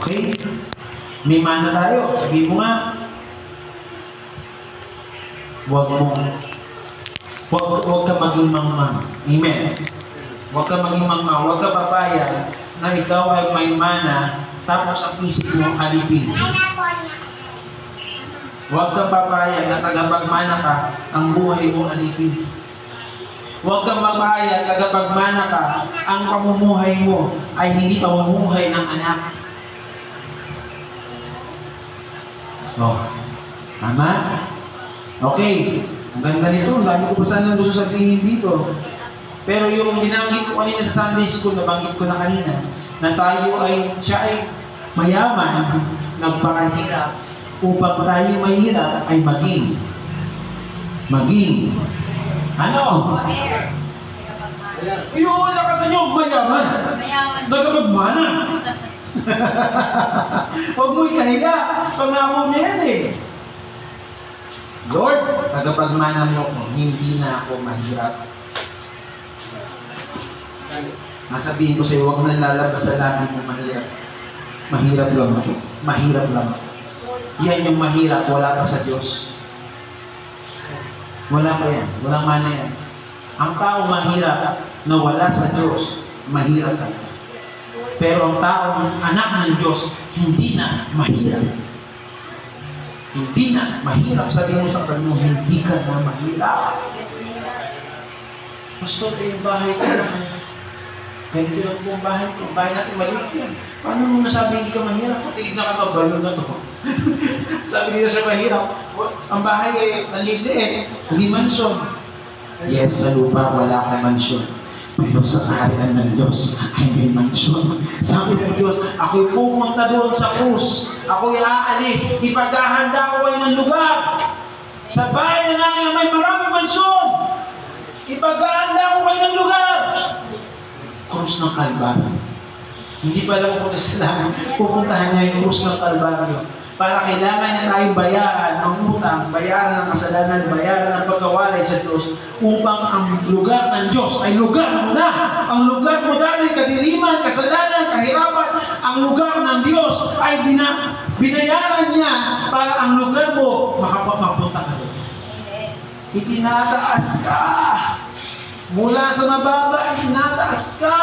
Okay? May mana tayo. Sabihin mo nga, Huwag ka maging mangmang. Amen. Huwag ka maging mangmang. Huwag ka papayag na ikaw ay may mana tapos ang isip mo alipin. Huwag ka papayag na tagapagmana ka, ang buhay mo alipin. Huwag ka papayag na tagapagmana ka, ang pamumuhay mo ay hindi pamumuhay ng anak. Oh. Tama? Okay. Ang ganda nito. Ang dami ko pa sana gusto sabihin dito. Pero yung binanggit ko kanina sa Sunday School, nabanggit ko na kanina, na siya ay mayaman, nagpakahirap, upang tayo mahirap ay maging. Ano? Yung lakasan nyo, mayaman. Nagkapagmana. Huwag mo ikahiga. Pangako niya yan eh. Lord, tagapagmana mo ko, hindi na ako mahirap. Masabihin ko sa'yo, huwag nang lalabas sa labi mo mahirap. Mahirap lang ako. Mahirap lang. Yan yung mahirap, wala ka sa Diyos. Wala pa yan. Walang mana yan. Ang tao mahirap na wala sa Diyos, mahirap ka. Pero ang taong anak ng Diyos, hindi na mahirap. Hindi na mahirap. Sabihin mo sa kanya, hindi ka na mahirap. Pastor, yung bahay ko naman. Ganito lang po ang bahay ko. Bahay natin maliit yan. Paano mo nasabi hindi ka mahirap? Tinig na ka balon na to. Sabi nila sa mahirap, ang bahay ay maliit. Hindi mansyon. Yes, sa lupa wala kang mansyon. Pero sa kaharian ng Diyos ay may mansyon. Sabi ng Diyos, ako'y pumunta doon sa krus. Ako'y aalis. Ipaghahanda ko kayo ng lugar. Sa bahay ng aking may maraming mansyon. Ipaghahanda ko kayo ng lugar. Krus ng Kalbaryo. Hindi pala pupunta sa langit. Pupuntahan niya yung krus ng Kalbaryo. Para kailangan niya tayong bayaran ng utang, bayaran ng kasalanan, bayaran ng pagkawalay sa Diyos, upang ang lugar ng Diyos ay lugar mo na. Ang lugar mo dahil kadiliman, kasalanan, kahirapan, ang lugar ng Diyos ay binayaran niya para ang lugar mo makapagpapunta ka doon. Itinataas ka. Mula sa mababa, itinataas ka.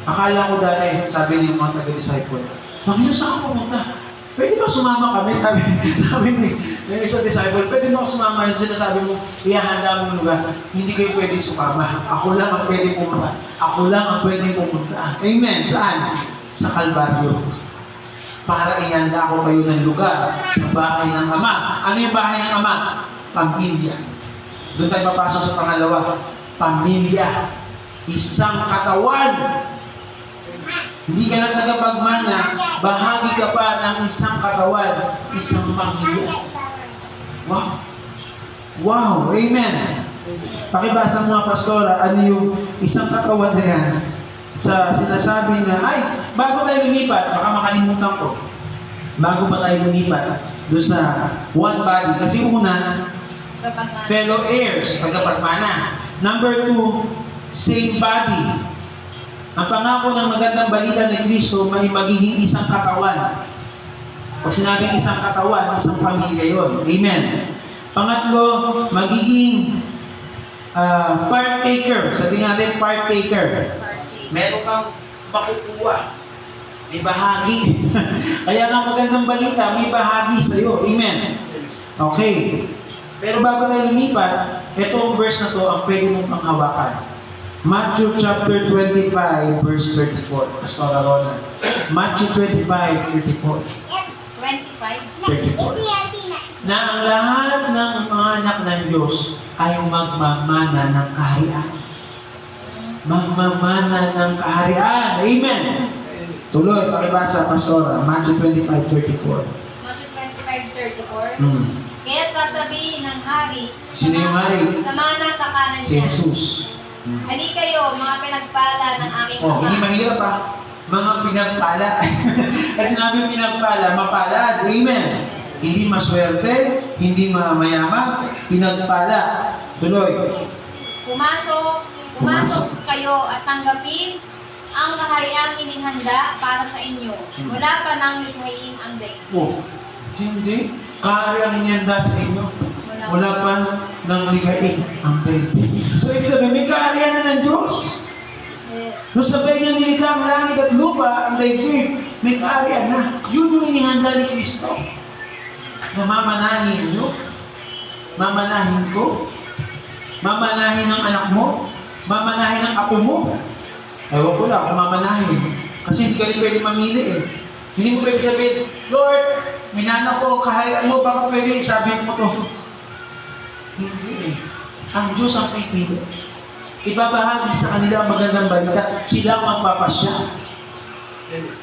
Akala ko dati, sabi niyo mga taga-disciple, Panginoon, saan ako pumunta? Pwede ba sumama kami? Sabi ni yung isang disciple, pwede ba ako sumama? Yung sinasabi mo, ihahanda mo ng lugar. Hindi kayo pwede sumama. Ako lang ang pwede pumunta. Ako lang ang pwede pumunta. Amen. Saan? Sa Kalbaryo. Para ihanda ko kayo ng lugar sa bahay ng Ama. Ano yung bahay ng Ama? Pamilya. Doon tayo papasok sa pangalawa. Pamilya. Isang katawan. Hindi ka lang tagapagmana, bahagi ka pa ng isang katawan, isang pamilya. Wow! Wow! Amen! Pakibasa mo nga, Pastora, ano yung isang katawan na yan sa sinasabi na, ay, bago tayo lumipat, baka makalimutan ko, bago pa tayo lumipat, doon sa one body. Kasi una, fellow heirs, tagapagmana. Number 2, same body. Ang pangako ng magandang balita ni Kristo may magiging isang katawan. Pag sinabing isang katawan, isang pamilya yun. Amen. Pangatlo, magiging partaker. Sabihin natin, partaker. Meron kang makukuha. May bahagi. Kaya nga magandang balita, may bahagi sa iyo. Amen. Okay. Pero bago tayo lumipat, itong verse na to ang pwede mong panghawakan. Matthew chapter 25, verse 34. Pastora Ronald. Matthew 25, 34. 34. Na ang lahat ng mga anak ng Diyos ay magmamana ng kaharian. Magmamana ng kaharian. Amen. Tuloy, pakibasa, Pastora. Matthew 25, 34. Matthew 25, 34. Kaya't sasabihin ng hari, Sino yung hari? sa mga nasa kanan Si niya, Jesus. Hali kayo, mga pinagpala ng aking Oh, hindi Ama. mahirap pa. Mga pinagpala. Kasi namin pinagpala, mapalad. Amen. Hindi maswerte, hindi mayaman, pinagpala. Tuloy. Pumasok kayo at tanggapin ang kahariang inihanda para sa inyo. Wala pa nang likhain ang daigdig. Oh, hindi. Kahari ang inyanda sa inyo. Wala pa nang ligain ang daigdig. So, ibig sabihin, may kaharian na ng Diyos. Yes. Nung sabay niya nilikha ang langit at lupa, ang daigdig, may kaharian na. Yun yung inihanda ni Kristo. Na mamanahin nyo, mamanahin ko, mamanahin ng anak mo, mamanahin ng apo mo. Ewan ko lang kung mamanahin. Kasi hindi ka rin pwede mamili eh. Hindi mo pwede sabihin, Lord, minana ko, kaharian mo, baka pwede sabihin mo to. Hindi eh. Ang Diyos ang pipili. Ibabahagi sa kanila ang magandang balita. Sila ang magpapasya.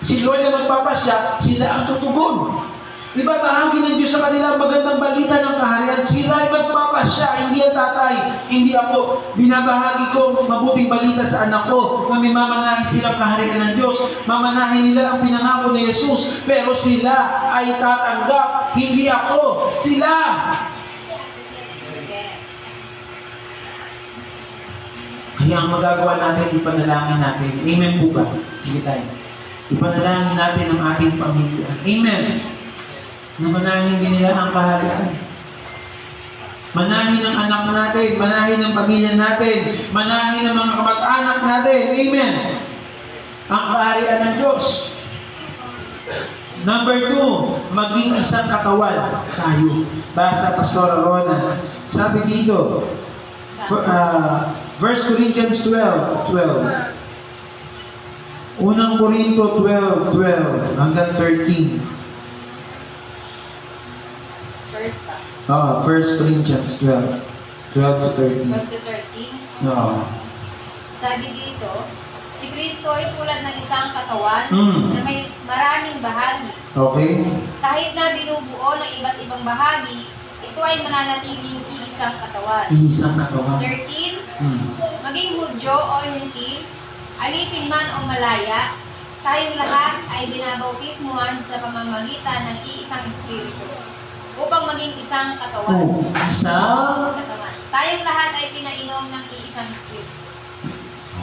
Si Lord ang magpapasya, sila ang tutugon. Ibabahagi ng Diyos sa kanila ang magandang balita ng kaharian. Sila ay magpapasya, hindi ang tatay, hindi ako. Binabahagi ko mabuting balita sa anak ko na may mamanahin silang kaharian ng Diyos. Mamanahin nila ang pinangako ni Jesus. Pero sila ay tatanggap, hindi ako. Sila! Yes. Kaya ang magagawa natin, ipanalangin natin. Amen po ba? Sige tayo. Ipanalangin natin ang ating pamilya. Amen. Na manahin din nila ang kaharian. Manahin ang anak natin, manahin ang pamilya natin, manahin ang mga kamag-anak natin. Amen. Ang kaharian ng Diyos. Number 2, maging isang katawan tayo. Basa Pastor Rona. Sabi dito, 1 Corinthians 12:12. Unang Korinto 12:12 hanggang 13. First pa. 1 Corinthians 12 to 13. 12 to 13. Oo. Sabi dito, si Kristo ay tulad ng isang katawan Mm. na may maraming bahagi. Okay? Kahit na binubuo ng iba't ibang bahagi, ito ay mananatiling iisang katawan. Isang katawan. 13, Hmm. maging Hudyo o Hentil, alipin man o malaya, tayong lahat ay binabautismuhan sa pamamagitan ng iisang Espiritu upang maging isang katawan. Oh, isang... Katawan. Tayong lahat ay pinainom ng iisang Espiritu.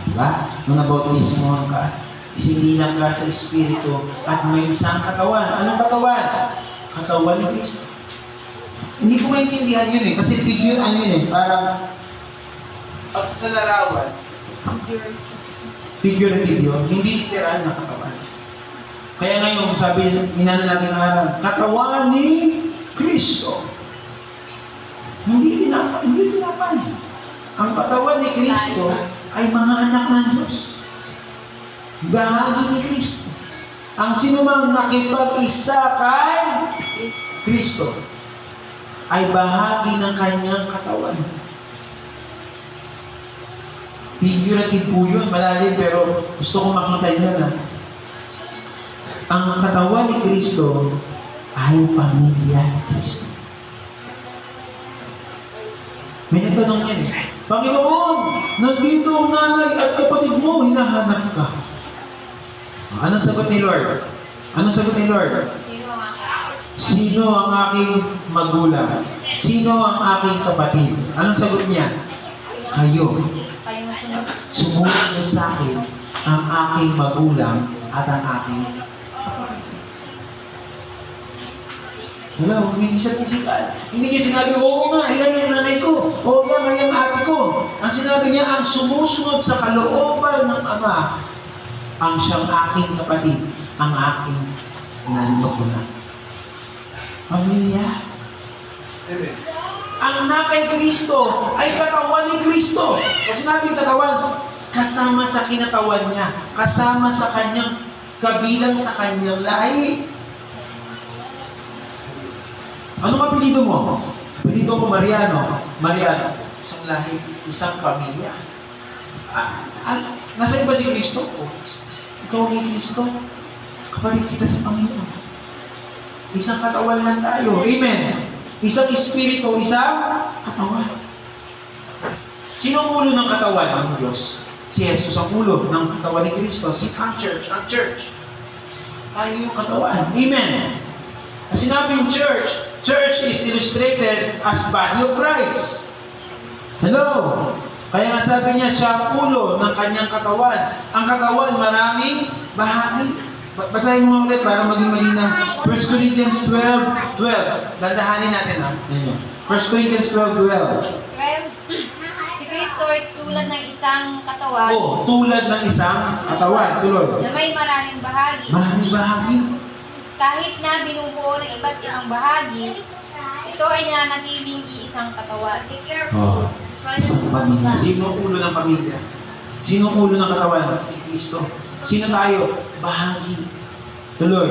Diba? Nung nabautismo ka, isinilang ka sa Espiritu at may isang katawan. Anong katawan? Katawan ni Kristo. Hindi ko maintindihan yun eh. Kasi figure ano yun eh. Parang pagsasalarawan. Figurative yun. Hindi literal na katawan. Kaya ngayon, sabi, minana natin ang araw, katawan ni Kristo. Hindi tinapan. Ang katawan ni Kristo ay mga anak ng Diyos. Bahagi ni Kristo. Ang sinumang nakipag-isa kay Kristo ay bahagi ng kanyang katawan. Figurative po yun, malalim, pero gusto ko makita niyo na ang katawan ni Kristo ay pamilya ni Kristo. May nagtanong yan eh, Panginoon, nandito ang nanay at kapatid mo, hinahanap ka. Anong sagot ni Lord? Anong sagot ni Lord? Sino ang aking? Sino ang aking magulang? Sino ang aking kapatid? Anong sagot niya? Kayo. Kayo masunod. Sumunod niyo sa akin ang aking magulang at ang aking kapatid. Hello, hindi siya physical. Hindi niya sinabi, oo nga, yan yung nanay ko. Oo nga, yan ang ate ko. Ang sinabi niya, ang sumusunod sa kalooban ng Ama, ang siyang aking kapatid, ang aking nanlukunan. Pamilya. Ang anak kay Kristo ay katawan ni Kristo. Kasi sinabing katawan, kasama sa kinatawan niya, kasama sa kanyang, kabilang sa kanyang lahi. Anong apelido mo? Apelido ko Mariano. Mariano. Isang lahi, isang pamilya. Nasaan ba si Kristo? Ikaw ni Kristo. Kapalit kita sa Panginoon. Isang katawan lang tayo. Amen. Isang espiritu, isang katawan. Sino ang ulo ng katawan ng Diyos? Si Jesus ang ulo ng katawan ni Kristo. Ang church. Tayo yung katawan. Amen. As sinabing church is illustrated as body of Christ. Hello? Kaya nga sabi niya, siya ang ulo ng kanyang katawan. Ang katawan, maraming bahagi. Basahin mo ulit para maging malinaw. 1 Corinthians 12:12. Dandahanin natin ha. 1 Corinthians 12:12. 12. Si Kristo ay tulad ng isang katawan Tulad ng isang katawan. Tuloy. na may maraming bahagi. Maraming bahagi. Kahit na binubuo ng iba't ibang bahagi, ito ay nanatiling iisang katawan. Isang pamilya. Sino ang ulo ng pamilya? Sino ang ulo ng katawan? Si Kristo. Sino tayo? Bahagi. Tuloy.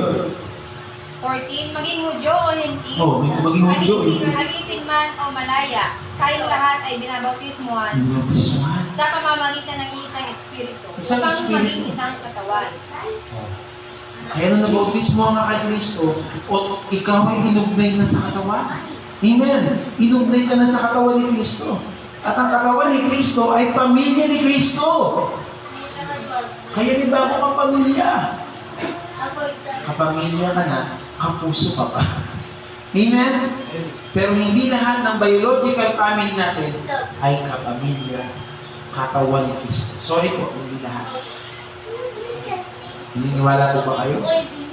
14. Maging Hudyo o Hentil, Maging Hudyo o Hentil. alipin man o malaya, tayong lahat ay binabautismuhan sa pamamagitan ng isang espiritu Isang upang espiritu. maging isang katawan. Kaya nung nabautismo nga kay Kristo, o ikaw ay inugnay na sa katawan. Amen. Inugnay ka na sa katawan ni Kristo. At ang katawan ni Kristo ay pamilya ni Kristo. Kaya may bago kang pamilya. Kapamilya ka na, kapuso ka pa. Amen? Pero hindi lahat ng biological family natin ay kapamilya, katawan ni Kristo. Sorry po, hindi lahat. Naniniwala po ba kayo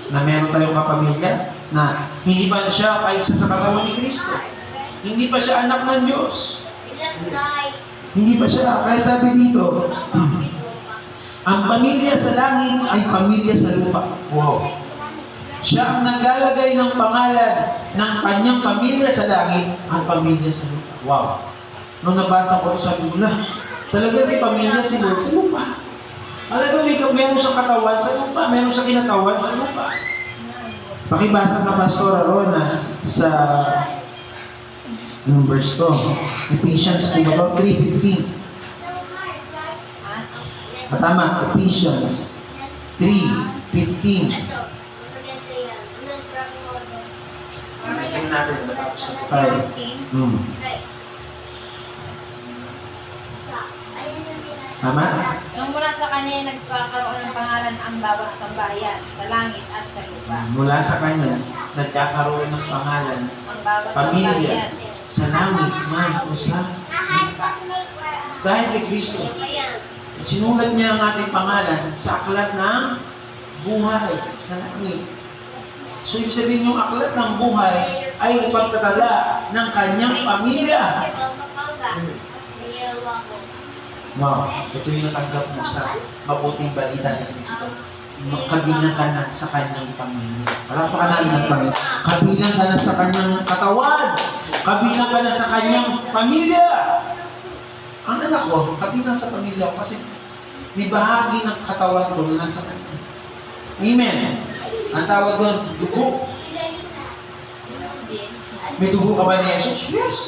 na meron tayong kapamilya na hindi pa siya kaisa sa katawan ni Kristo? Hindi pa siya anak ng Diyos. Hindi pa siya. Kaya sabi dito, ang pamilya sa langit ay pamilya sa lupa. Wow. Siya ang naglalagay ng pangalan ng kanyang pamilya sa langit, ang pamilya sa lupa. Wow. Nung nabasa ko ito sa Biblia, talaga may pamilya si Lord sa lupa. Talaga meron siyang katawan sa lupa, meron siyang kinatawan sa lupa. Pakibasa ka, Pastor Rona, sa anong verse to? Ephesians 3:15. Tama, Ephesians 3:15. Isang natin matapos na tayo. 14. Tama? Nung mula sa kanya ay nagkakaroon ng pangalan ang bawat sambahayan sa langit at sa lupa. Mula sa kanya, nagkakaroon ng pangalan, Ang bawat pamilya, sambahayan. sa langit man o sa dahil kay Kristo. Sinulat niya ang ating pangalan sa aklat ng buhay sa langit. So, ibig sabihin yung aklat ng buhay ay ipagtatala ng kanyang pamilya. Wow, ito yung natanggap mo sa mabuting balita ni Kristo. Kabilang ka na sa kanyang pamilya. Palapakan natin ang Panginoon. Kabilang ka na sa kanyang katawan. Kabilang ka na sa kanyang pamilya. Ang anak ko, kabilang sa pamilya ko kasi may bahagi ng katawan ko na nasa kanya. Amen. Ang tawag doon, dugo. May dugo ka ba ni Jesus? Yes.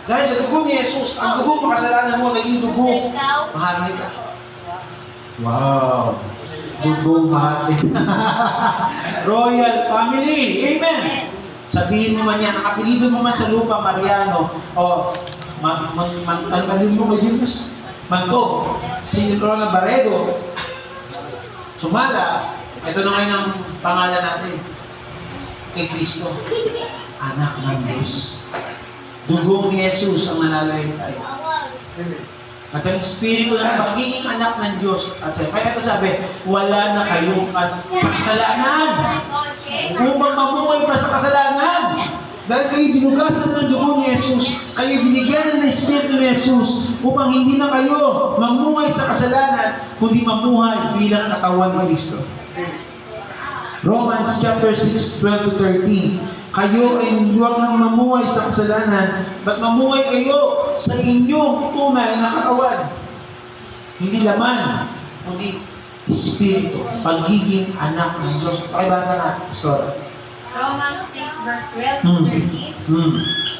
Dahil sa dugo ni Jesus, ang dugo makasalanan mo, naging dugo. Mahali ka. Wow. Dugo mahali. Royal family. Amen. Sabihin mo man yan, ang apelido mo man sa lupa, Mariano, o ang mo kay Jesus. Manto, si Ronald Barredo, Sumala, ito na ngayon ang pangalan natin. Kay Kristo. Anak ng Diyos. Dugong ni Jesus ang nanalayin tayo. At ang Espiritu ng pagiging anak ng Diyos. At kaya ito sabi, wala na kayong kasalanan. Upang mamuhay pa sa kasalanan. Dahil kayo binugasan ng dugo ni Jesus, kayo binigyan ng Espiritu ni Jesus upang hindi na kayo mamuhay sa kasalanan, kundi mamuhay bilang katawan ni Kristo. Romans chapter 6, 12-13. Kayo ay huwag nang mamuhay sa kasalanan, but mamuhay kayo sa inyong tunay na katawan. Hindi laman, kundi Espiritu, pagiging anak ng Diyos. Pakibasa na, Pastor. Romans 6 verse 12-13.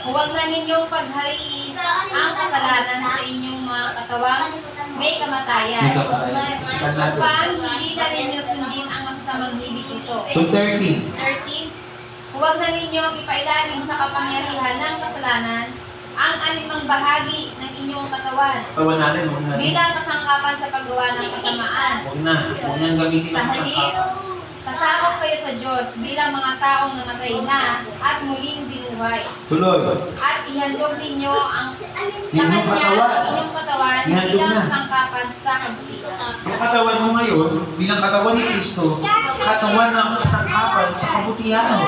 Huwag na ninyong paghariin ang kasalanan sa inyong mga katawang may kamatayan. May kamatayan. Isipan natin. Upang hindi na ninyo sundin ang masasamang hibig nito. 13. 13. Huwag na ninyong ipailalim sa kapangyarihan ng kasalanan ang alinmang bahagi ng inyong katawan Katawan natin, huwag na. bilang kasangkapan sa paggawa ng kasamaan. Huwag na. Huwag na gamitin Sa ang halip, sangkap. kasama kayo sa Diyos Diyos bilang mga taong namatay na at muling binuhay. Tuloy. At ihandog ninyo ang sa Inyong Kanya katawan. ang inyong katawan Ihandog bilang na. sangkapan sa kabutihan. Yung katawan mo ngayon, bilang katawan ni Kristo, katawan ng kasangkapan sa kabutihan.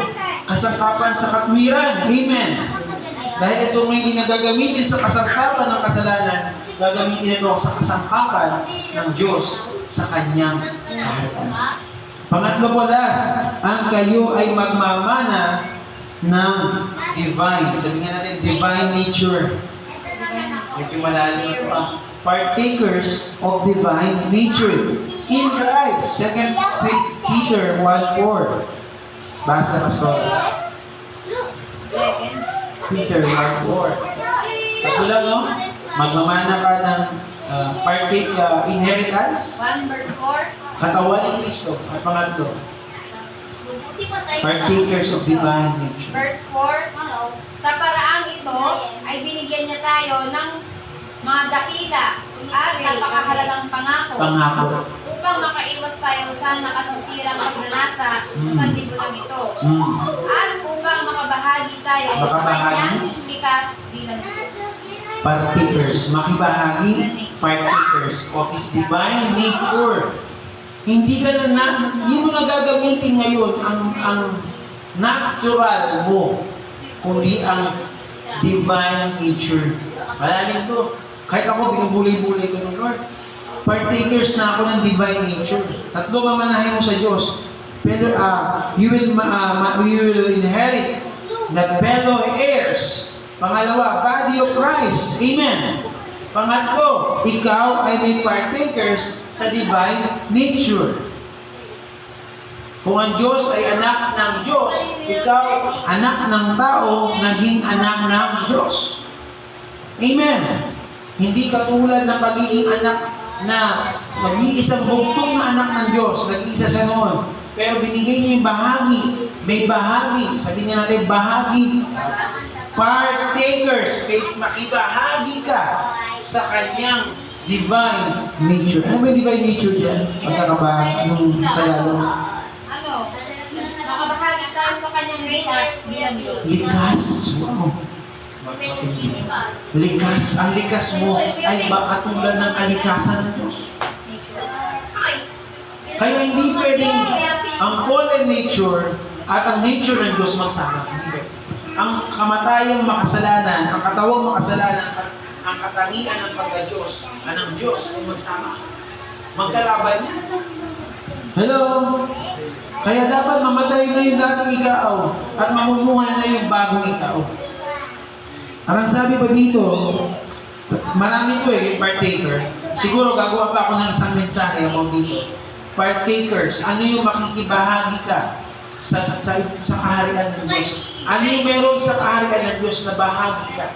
Kasangkapan sa katwiran. Amen. Dahil ito may ginagagamitin sa kasangkapan ng kasalanan, gagamitin ito sa kasangkapan ng Diyos sa Kanyang kaharian. Pangatlo po, ang kayo ay magmamana ng divine. Sabihin nga natin, divine nature. Medyo malalim ito partakers of divine nature in Christ. 2 Peter 1:4. Basa, Pastor. Second, Peter 1:4. Ito lang, no? Magmamana ka ng inheritance, 1 verse 4. katawan ni Kristo. At pangatlo, partakers of divine nature. Verse 4, sa paraang ito ay binigyan niya tayo ng mga dakila at napakahalagang pangako Pangako. upang makaiwas tayo sa nakasisirang pagnanasa sa sanlibutan ito at upang makabahagi tayo sa Makabahagi? kanyang likas bilang Diyos. Partakers. Makibahagi. Partakers of His divine nature. Hindi mo na gagamitin ngayon ang natural mo, kundi ang divine nature. Malalim to. Kahit ako, binubulay-bulay ko ng Lord. Partakers na ako ng divine nature. Tatlo mamanahin mo sa Diyos. Pero you will inherit the fellow heirs. Pangalawa, body of Christ. Amen. Pangatlo, ikaw ay may partakers sa divine nature. Kung ang Diyos ay anak ng Diyos, ikaw, anak ng tao, naging anak ng Diyos. Amen. Hindi katulad ng pagiging anak na mag-iisang bugtong na anak ng Diyos, nag-iisa siya noon. Pero binigay niya yung bahagi, may bahagi, sabihin nga natin, bahagi. Partakers, makibahagi ka sa kanyang divine nature. Ano ba yung divine nature dyan? Pagkakaba nung Tagalog. Ano? Makabahagi tayo sa kanyang likas bilang Diyos. Likas. Wow. Likas. Ang likas mo ay makatulad ng kalikasan ng Diyos. Kaya hindi pwedeng ang fallen nature at ang nature ng Diyos magsama. Hindi pwede. Ang kamatayang makasalanan, ang katawang makasalanan, at ang katangian ng pagka-Diyos, ng Diyos ay magsama. Magkalaban niya. Hello? Kaya dapat mamatay na yung dating ikaw at mamumuhay na yung bagong ikaw. At ang sabi pa dito, marami ko yung partaker. Siguro gagawa pa ako ng isang mensahe about dito. Partakers, ano yung makikibahagi ka sa kaharian ng Diyos? Ano yung meron sa kaharian ng Diyos na bahagi ka?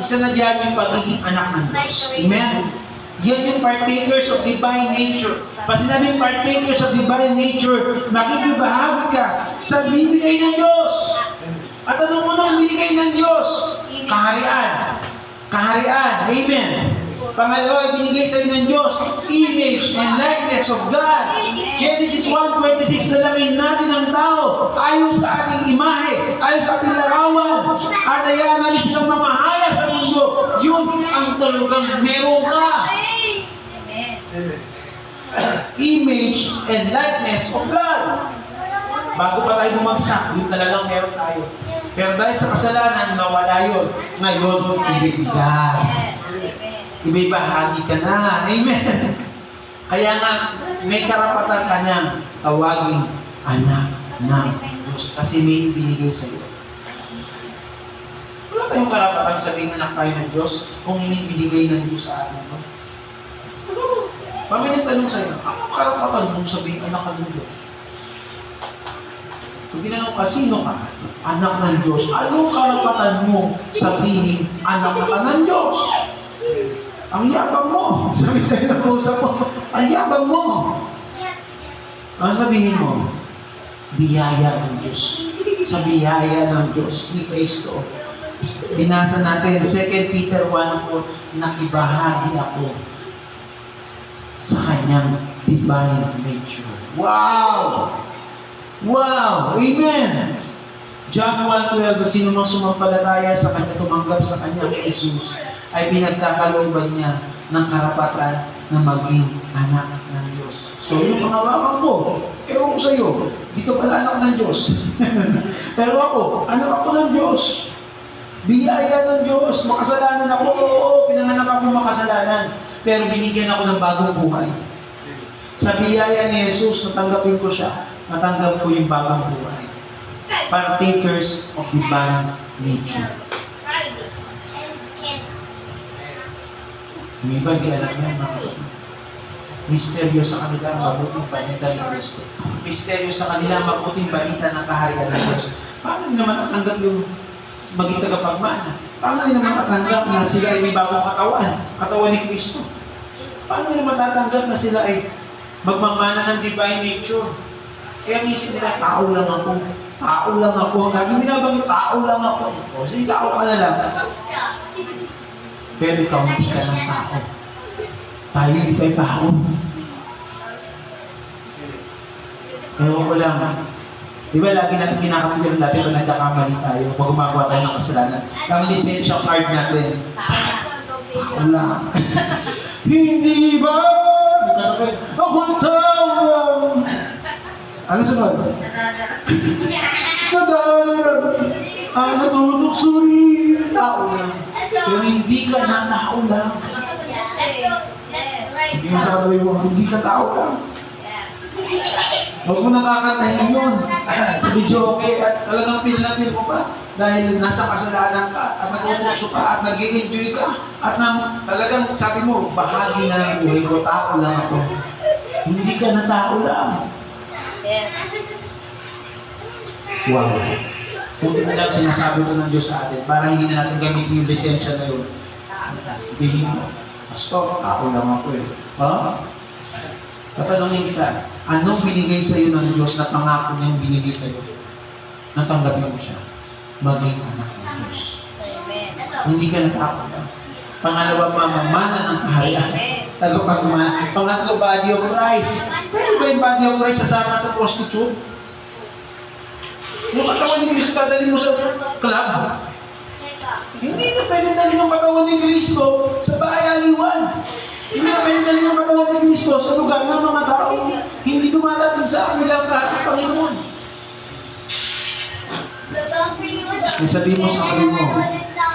Isa na diyan yung pagiging anak ng Diyos. Amen? Yan yung partakers of divine nature. Pag sinabing partakers of divine nature, makikibahagi ka sa bibigay ng Diyos. At anong unang binigay ng Diyos? Kaharian. Kaharian. Amen. Pangalawa, binigay sa inyo ng Diyos, image and likeness of God. Genesis 1:26, nalangin natin ang tao ayon sa ating imahe, ayon sa ating larawan. At ayaw natin silang mamahala sa mundo. Yun ang talagang meron ka. Image and likeness of God. Bago pa tayo bumagsak, yun talagang meron tayo. Pero dahil sa kasalanan, nawala yun. Ngayon, ibibigay. Iba'y bahagi ka na. Amen. Kaya nga, may karapatan ka niyang tawaging anak ng Diyos. Kasi may ibinigay sa iyo. Wala tayong karapatan sabihin anak tayo ng Diyos kung hindi binigay ng Diyos sa atin. Pamilya tanong sa iyo, anong karapatan mong sabihin anak ka ng Diyos? Kung tinanong ka, sino ka? Anak ng Diyos. Anong karapatan mo sabihin anak ka ng Diyos? Ang yabang mo. Sabi sa'yo ng usap mo. Ang yabang mo. Ano sabihin mo? Biyaya ng Diyos. Sa biyaya ng Diyos ni Kristo. Binasa natin 2 Peter 1:4, nakibahagi ako sa kanyang divine nature. Wow! Wow! Amen! John 1:12, sino mang sumampalataya sa Kanya, tumanggap sa Kanya ang Jesus, ay pinagkakalooban niya ng karapatan na maging anak ng Diyos. So, yung mga hawakan ko, ewan ko sa iyo, dito pala anak ng Diyos. Pero ako, anak ako ng Diyos. Biyaya ng Diyos. Makasalanan ako, oo, pinanganak ako makasalanan. Pero binigyan ako ng bagong buhay. Sa biyaya ni Jesus, natanggapin ko siya, natanggap ko yung bagong buhay. Partakers of divine nature. Yung iba, hindi alam yan, mga kapatid. Misteryo sa kanila ang mabuting balita ni Kristo. Misteryo sa kanila ang mabuting balita ng kaharian ng Diyos. Paano naman natanggap yung maging tagapagmana? Paano naman natanggap na sila ay may bagong katawan ni Kristo? Paano naman natanggap na sila ay magmamana ng divine nature? Kaya isip nila, tao lang ako. Tao lang ako. Lagi binabanggit, tao lang ako. O, sige, tao ka na lang. Pero ikaw, hindi ka ng tao. Tayo, hindi tayo tao. Ewan ko lang. Di ba lagi natin kinakapagyan dati kung nagkakamali tayo, pag gumagawa tayo ng kasalanan. Ang lisensya card natin. Tao lang. Hindi ba? Ako'y tao lang. Ano sunod? Nadalag. Ang natutuksuri. Tao lang. Pero hindi ka na tao lang. Hindi mo sa katabi mo, hindi ka tao lang. Huwag mo nakakantahin yun. Sa video okay, at talagang pinatil mo pa. Dahil nasa kasalanan ka, at natutukso ka, at nag-i-enjoy ka. At talagang sabi mo, bahagi na ng buhay ko, tao lang ako. Hindi ka na tao lang. Yes. Wow. Kung ito lang sinasabi ko ng Diyos sa atin, para hindi na natin gamitin yung lisensya na yun. Bihin mo. Pastor, tao lang ako eh. Ha? Tatanungin kita, anong binigay sa iyo ng Diyos na pangako niyang binigay sa iyo? Natanggapin mo siya. Maging anak ng Diyos. Amen. Hindi ka natakot. Pangalawa, mamamana ng kaharian. Tagapagmana. Pangatlo, body of Christ. Pwede ba yung body of Christ sasama sa prostitute? Yung katawan ni Kristo, dadalhin mo sa club. Hindi na pwede dalhin yung katawan ni Kristo sa bayaliwan. Hindi na pwede dalhin yung katawan ni Kristo sa lugar ng mga tao hindi dumadating sa kanilang Panginoon. May sabihin mo sa kapatid mo,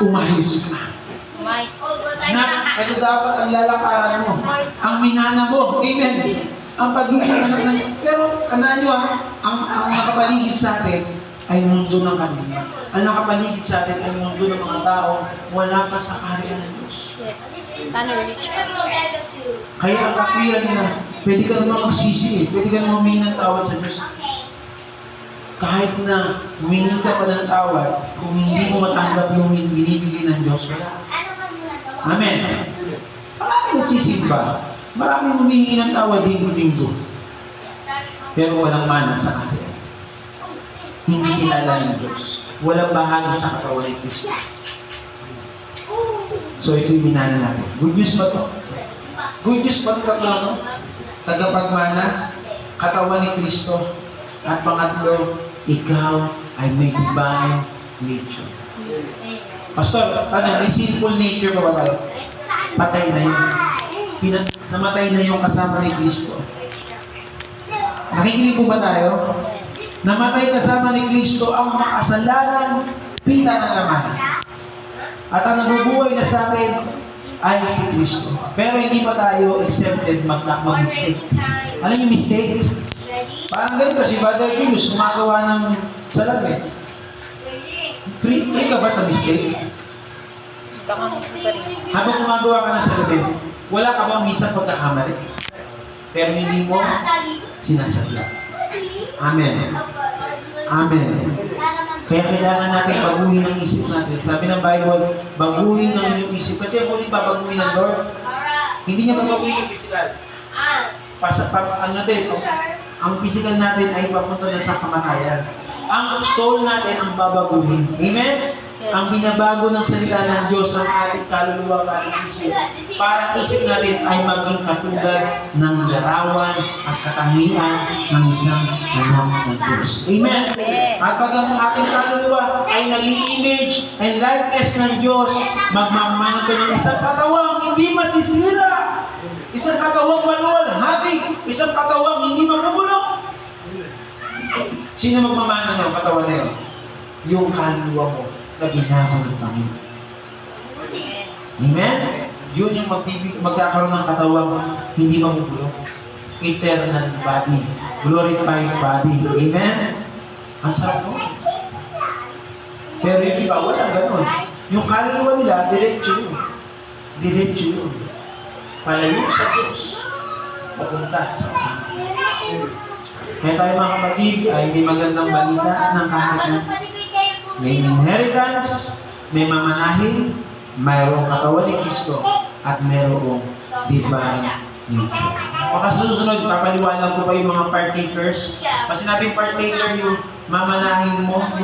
umayos ka. Na, ito dapat ang lalakaran mo. Ang minana mo. Amen. Ang pagiging anak ng... Pero, tandaan nyo ang nakapaligid sa atin ay mundo ng kanila. Ang nakapaligid sa atin ay mundo ng mga tao wala pa sa kaharian ng Diyos. Yes. Paano rich? Kaya ang katwiran nila, pwede ka naman magsisi eh. Pwede ka naman humingi ng tawad sa Diyos. Kahit na humingi ka pa ng tawad, kung hindi mo matanggap yung binibigay ng Diyos, wala. Amen. Maraming nagsisimba. Maraming humingi ng tawad linggo-linggo. Pero walang mana sa kanila. Hindi kilala ng Diyos. Walang bahagi sa katawan ni Kristo. So ito yung minana natin. Good news ba ito? Good news ba ito tatlo? Tagapagmana, katawan ni Kristo, at pangatlo, ikaw ay may divine nature. Pastor, may sinful nature pa ba tayo? Patay na yun. Namatay na yung kasama ni Kristo. Nakikinig po ba tayo? Namatay kasama ni Kristo ang makasalanan pita ng laman. At ang nabubuhay na sa atin ay si Kristo. Pero hindi pa tayo exempted mag-mistake. Alam niyo mistake? Parang ganito, si Father Julius gumagawa ng salamin. Free ka ba sa mistake? Habang gumagawa ka ng salamin, wala ka bang minsan pagkakamali? Pero hindi mo sinasadya. Amen. Amen. Kaya kailangan natin baguhin ang isip natin. Sabi ng Bible, baguhin ang inyong isip. Kasi ang muling babaguhin ng Lord. Hindi niya babaguhin yung physical. Ang physical natin ay papunta na sa kamatayan. Ang soul natin ang babaguhin. Amen? Ang binabago ng salita ng Diyos ang ating kaluluwa at ating isip para isip natin ay maging katulad ng larawan at katangian ng isang anak ng Diyos. Amen? Amen. At pag ang ating kaluluwa ay naging image and likeness ng Diyos, magmamana ka ng isang katawang hindi masisira. Isang katawang maluwalhati. Isang katawang hindi mabubulok. Sino magmamana ng katawan na yun? Yung kaluluwa mo na binago ng Panginoon. Amen? Yun yung magkakaroon ng katawang hindi mabubulok. Eternal body. Glorified body. Amen? Ang sarap mo. Pero yung iba, wala ganun. Yung kaluluwa nila, diretso yun. Diretso yun. Palayo sa Diyos. Papunta sa Panginoon. Kaya tayo mga kapatid ay may magandang balita ng kahapon. May inheritance, may mamanahin, mayroong katawan ni Kristo, at mayroong divine nature. Makasusunod, papaliwanag ko pa yung mga partakers. Pag sinabing partaker, yung mamanahin mo,